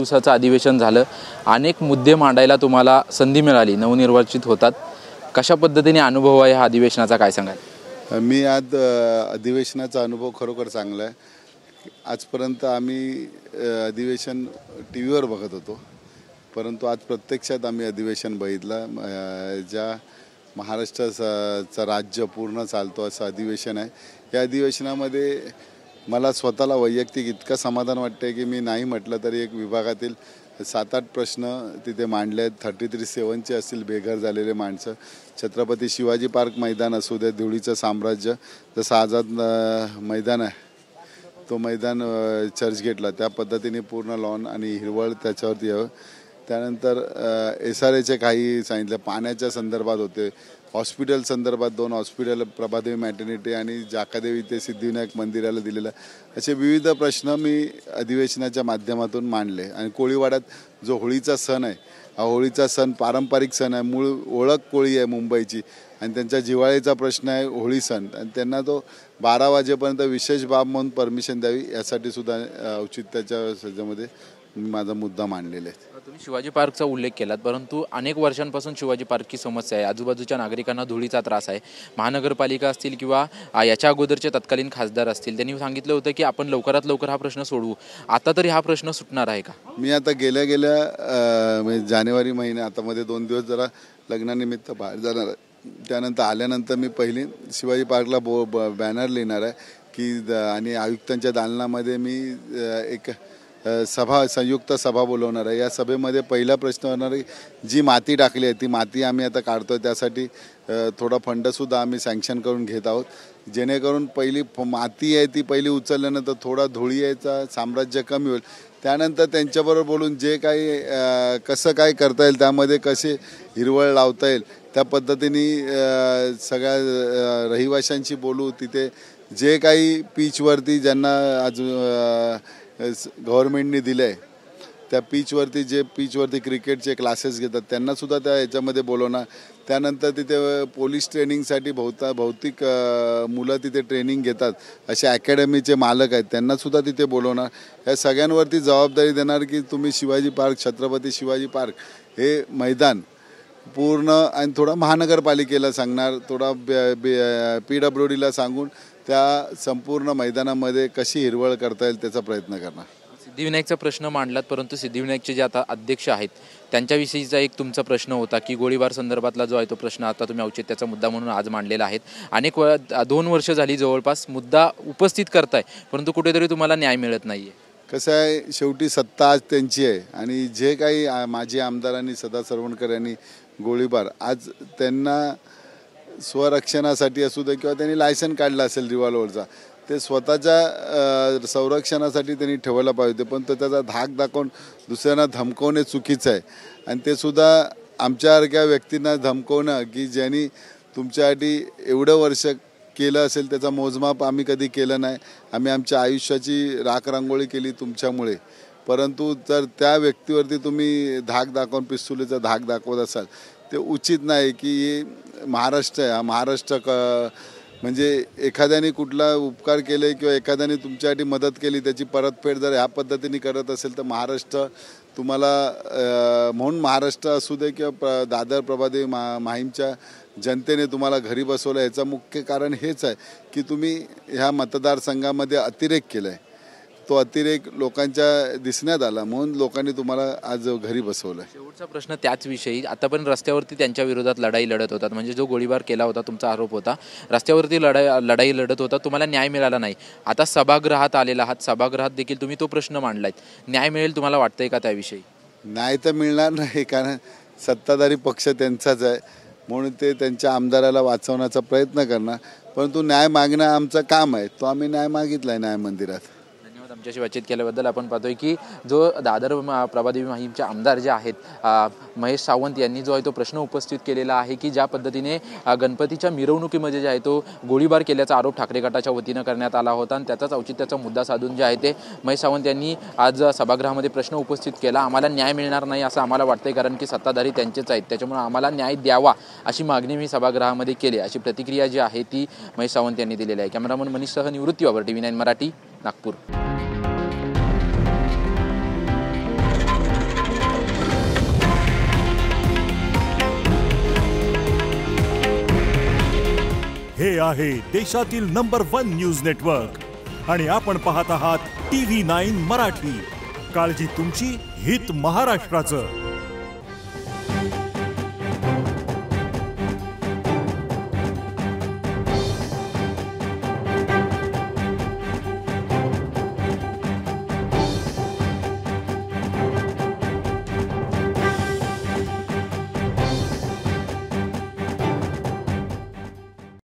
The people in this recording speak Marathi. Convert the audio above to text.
दिवसाचं अधिवेशन झालं, अनेक मुद्दे मांडायला तुम्हाला संधी मिळाली, नवनिर्वाचित होतात. कशा पद्धतीने अनुभव आहे हा अधिवेशनाचा, काय सांगाल? मी आज अधिवेशनाचा अनुभव खरोखर चांगला आहे. आजपर्यंत आम्ही अधिवेशन टी व्हीवर बघत होतो, परंतु आज प्रत्यक्षात आम्ही अधिवेशन बघितलं. ज्या महाराष्ट्राचं राज्य पूर्ण चालतो असं अधिवेशन आहे. या अधिवेशनामध्ये मला स्वतःला वैयक्तिक इतकं समाधान वाटतं की मी नाही म्हटलं तरी एक विभागातील 7-8 प्रश्न तिथे मांडले आहेत. 33-7चे असतील बेघर झालेले माणसं. छत्रपती शिवाजी पार्क मैदान असू दे, धुळीचं साम्राज्य, जसं आझाद मैदान आहे तो मैदान चर्चगेटला त्या पद्धतीने पूर्ण लॉन आणि हिरवळ त्याच्यावरती यावं. त्यानंतर SRAचे काही सांगितलं, पाण्याच्या संदर्भात होते, हॉस्पिटल संदर्भात 2 हॉस्पिटल, प्रभादेवी मॅटर्निटी आणि जाकादेवी ते सिद्धिविनायक मंदिराला दिलेलं, असे विविध प्रश्न मी अधिवेशनाच्या माध्यमातून मांडले. आणि कोळीवाड्यात जो होळीचा सण आहे, हा होळीचा सण पारंपरिक सण आहे, मूळ ओळख कोळी आहे मुंबईची, आणि त्यांच्या जिव्हाळ्याचा प्रश्न आहे होळी सण, आणि त्यांना तो 12 वाजेपर्यंत विशेष बाब म्हणून परमिशन द्यावी यासाठी सुद्धा औचित्याच्या सज्जामध्ये माझा मुद्दा मांडलेला आहे. तुम्ही शिवाजी पार्कचा उल्लेख केलात, परंतु अनेक वर्षांपासून शिवाजी पार्कची समस्या आहे. आजूबाजूच्या नागरिकांना धुळीचा त्रास आहे. महानगरपालिका असतील किंवा याच्या अगोदरचे तत्कालीन खासदार असतील, त्यांनी सांगितलं होतं की आपण लवकरात लवकर हा प्रश्न सोडवू. आता तरी हा प्रश्न सुटणार आहे का? मी आता गेल्या जानेवारी महिन्यात आता मध्ये 2 दिवस जरा लग्नानिमित्त बाहेर जाणार आहे. त्यानंतर आल्यानंतर मी पहिली शिवाजी पार्कला बॅनर लिहिणार आहे की, आणि आयुक्तांच्या दालनामध्ये मी एक संयुक्त सभा बोलवणार आहे. या सभेमध्ये पहिला प्रश्न होणार आहे, जी माती टाकली आहे ती माती आम्ही आता काढतो, त्यासाठी थोडा फंडसुद्धा आम्ही सँक्शन करून घेत आहोत, जेणेकरून पहिली माती आहे ती पहिली उचलल्यानंतर थोडा धुळी यायचा साम्राज्य कमी होईल. त्यानंतर त्यांच्याबरोबर बोलून जे काही कसं काय करता येईल, त्यामध्ये कसे हिरवळ लावता येईल त्या पद्धतीने सगळ्या रहिवाशांशी बोलू. तिथे जे काही पीचवरती ज्यांना आज गव्हर्नमेंटने दिलं आहे, त्या पीचवरती क्रिकेटचे क्लासेस घेतात त्यांनासुद्धा त्या याच्यामध्ये बोलवणार. त्यानंतर तिथे पोलीस ट्रेनिंगसाठी भौतिक मुलं तिथे ट्रेनिंग घेतात, असे अकॅडमीचे मालक आहेत, त्यांनासुद्धा तिथे बोलवणार. या सगळ्यांवरती जबाबदारी देणार की तुम्ही शिवाजी पार्क, छत्रपती शिवाजी पार्क हे मैदान पूर्ण, आणि थोडा महानगरपालिकेला सांगणार, थोडा PWDला सांगून त्या संपूर्ण मैदानामध्ये कशी हिरवळ करता येईल त्याचा प्रयत्न करणार. सिद्धिविनायकचा प्रश्न मांडलात, परंतु सिद्धिविनायकचे जे आता अध्यक्ष आहेत त्यांच्याविषयीचा एक तुमचा प्रश्न होता की गोळीबार संदर्भातला जो आहे तो प्रश्न आता तुम्ही औचित्याचा मुद्दा म्हणून आज मांडलेला आहे. अनेक 2 वर्ष झाली जवळपास मुद्दा उपस्थित करताय, परंतु कुठेतरी तुम्हाला न्याय मिळत नाही आहे. कसं आहे, शेवटी सत्ता आज त्यांची आहे, आणि जे काही माजी आमदारांनी, सदा सरवणकर यांनी गोळीबार, आज त्यांना स्वरक्षणासाठी असू दे किंवा त्यांनी लायसन काढलं असेल रिव्हॉल्वरचा, ते स्वतःच्या संरक्षणासाठी त्यांनी ठेवायला पाहिजे, पण तो त्याचा धाक दाखवून दुसऱ्यांना धमकवणे चुकीचं आहे. आणि ते सुद्धा आमच्यासारख्या व्यक्तींना धमकवणं की ज्यांनी तुमच्यासाठी एवढं वर्ष केलं असेल त्याचा मोजमाप आम्ही कधी केलं नाही. आम्ही आमच्या आयुष्याची राखरांगोळी केली तुमच्यामुळे, परंतु जर त्या व्यक्तीवरती तुम्ही धाक दाखवून, पिस्तुलीचा धाक दाखवत असाल, ते उचित नाही. की महाराष्ट्र आहे, हा महाराष्ट्र म्हणजे एखाद्याने कुठला उपकार केले किंवा एखाद्याने तुमच्यासाठी मदत केली, त्याची परतफेड जर ह्या पद्धतीने करत असेल तर महाराष्ट्र तुम्हाला म्हणून महाराष्ट्र असू दे किंवा दादर प्रभादेवी माहीमच्या जनतेने तुम्हाला घरी बसवलं, याचं मुख्य कारण हेच आहे की तुम्ही ह्या मतदारसंघामध्ये अतिरेक केला आहे. तो अतिरेक लोकांच्या दिसण्यात आला, म्हणून लोकांनी तुम्हाला आज घरी बसवलं. शेवटचा प्रश्न त्याच विषयी, आतापर्यंत रस्त्यावरती त्यांच्या विरोधात लढाई लढत होतात, म्हणजे जो गोळीबार केला होता तुमचा आरोप होता, रस्त्यावरती लढाई लढत होता, तुम्हाला न्याय मिळाला नाही. आता सभागृहात आलेला आहात, सभागृहात देखील तुम्ही तो प्रश्न मांडलाय, न्याय मिळेल तुम्हाला वाटतंय का त्याविषयी? न्याय तर मिळणार नाही, कारण सत्ताधारी पक्ष त्यांचाच आहे, म्हणून ते त्यांच्या आमदाराला वाचवण्याचा प्रयत्न करणार. परंतु न्याय मागणं आमचं काम आहे, तो आम्ही न्याय मागितला आहे न्याय मंदिरात. आमच्याशी बातचीत केल्याबद्दल. आपण पाहतोय की जो दादर प्रभादेवी माहीमचे आमदार जे आहेत महेश सावंत यांनी जो आहे तो प्रश्न उपस्थित केलेला आहे की ज्या पद्धतीने गणपतीच्या मिरवणुकीमध्ये जे आहे तो गोळीबार केल्याचा आरोप ठाकरे गटाच्या वतीनं करण्यात आला होता, आणि त्याचाच औचित्याचा मुद्दा साधून जे आहे ते महेश सावंत यांनी आज सभागृहामध्ये प्रश्न उपस्थित केला. आम्हाला न्याय मिळणार नाही असं आम्हाला वाटतंय, कारण की सत्ताधारी त्यांचेच आहेत, त्याच्यामुळे आम्हाला न्याय द्यावा अशी मागणी मी सभागृहामध्ये केली, अशी प्रतिक्रिया जी आहे ती महेश सावंत यांनी दिलेली आहे. कॅमेरामन मनीषसह निवृत्ती वावर, TV9 मराठी, नागपूर. आहे देशातील नंबर 1 न्यूज नेटवर्क आणि आपण पाहत आहात TV9 मराठी. काळजी तुमची, हित महाराष्ट्राचं.